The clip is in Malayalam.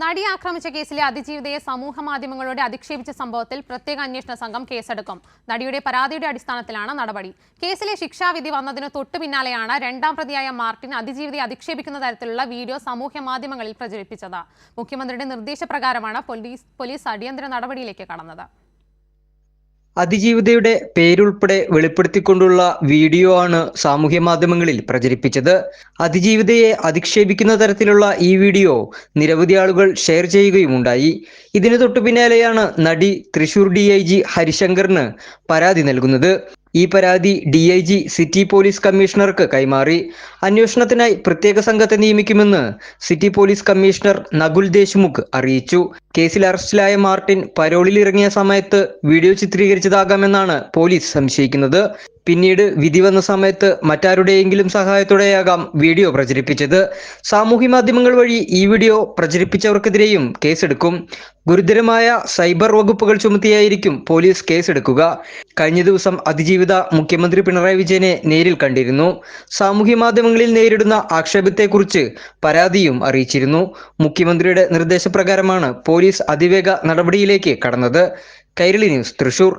നടിയെ ആക്രമിച്ച കേസിലെ അതിജീവിതയെ സമൂഹമാധ്യമങ്ങളോട് അധിക്ഷേപിച്ച സംഭവത്തിൽ പ്രത്യേക അന്വേഷണ സംഘം കേസെടുക്കും. നടിയുടെ പരാതിയുടെ അടിസ്ഥാനത്തിലാണ് നടപടി. കേസിലെ ശിക്ഷാവിധി വന്നതിന് തൊട്ടു പിന്നാലെയാണ് രണ്ടാം പ്രതിയായ മാർട്ടിൻ അതിജീവിതയെ അധിക്ഷേപിക്കുന്ന തരത്തിലുള്ള വീഡിയോ സാമൂഹ്യമാധ്യമങ്ങളിൽ പ്രചരിപ്പിച്ചത്. മുഖ്യമന്ത്രിയുടെ നിർദ്ദേശപ്രകാരമാണ് പോലീസ് അടിയന്തര നടപടിയിലേക്ക് കടന്നത്. അതിജീവിതയുടെ പേരുൾപ്പെടെ വെളിപ്പെടുത്തിക്കൊണ്ടുള്ള വീഡിയോ ആണ് സാമൂഹ്യ മാധ്യമങ്ങളിൽ പ്രചരിപ്പിച്ചത്. അതിജീവിതയെ അധിക്ഷേപിക്കുന്ന തരത്തിലുള്ള ഈ വീഡിയോ നിരവധി ആളുകൾ ഷെയർ ചെയ്യുകയുമുണ്ടായി. ഇതിനു തൊട്ടു പിന്നാലെയാണ് നടി തൃശൂർ DIG ഹരിശങ്കറിന് പരാതി നൽകുന്നത്. ഈ പരാതി DIG സിറ്റി പോലീസ് കമ്മീഷണർക്ക് കൈമാറി. അന്വേഷണത്തിനായി പ്രത്യേക സംഘത്തെ നിയമിക്കുമെന്ന് city police commissioner Nakul Deshmukh അറിയിച്ചു. കേസിൽ അറസ്റ്റിലായ മാർട്ടിൻ പരോളിൽ ഇറങ്ങിയ സമയത്ത് വീഡിയോ ചിത്രീകരിച്ചതാകാമെന്നാണ് പോലീസ് സംശയിക്കുന്നത്. പിന്നീട് വിധി വന്ന സമയത്ത് മറ്റാരുടെയെങ്കിലും സഹായത്തോടെയാകാം വീഡിയോ പ്രചരിപ്പിച്ചത്. സാമൂഹ്യ മാധ്യമങ്ങൾ വഴി ഈ വീഡിയോ പ്രചരിപ്പിച്ചവർക്കെതിരെയും കേസെടുക്കും. ഗുരുതരമായ സൈബർ വകുപ്പുകൾ ചുമത്തിയായിരിക്കും പോലീസ് കേസെടുക്കുക. കഴിഞ്ഞ ദിവസം അതിജീവിത മുഖ്യമന്ത്രി പിണറായി വിജയനെ നേരിൽ കണ്ടിരുന്നു. സാമൂഹ്യ മാധ്യമങ്ങളിൽ നേരിടുന്ന ആക്ഷേപത്തെക്കുറിച്ച് പരാതിയും അറിയിച്ചിരുന്നു. മുഖ്യമന്ത്രിയുടെ നിർദ്ദേശപ്രകാരമാണ് പോലീസ് അതിവേഗ നടപടിയിലേക്ക് കടന്നത്. കൈരളി ന്യൂസ്, തൃശൂർ.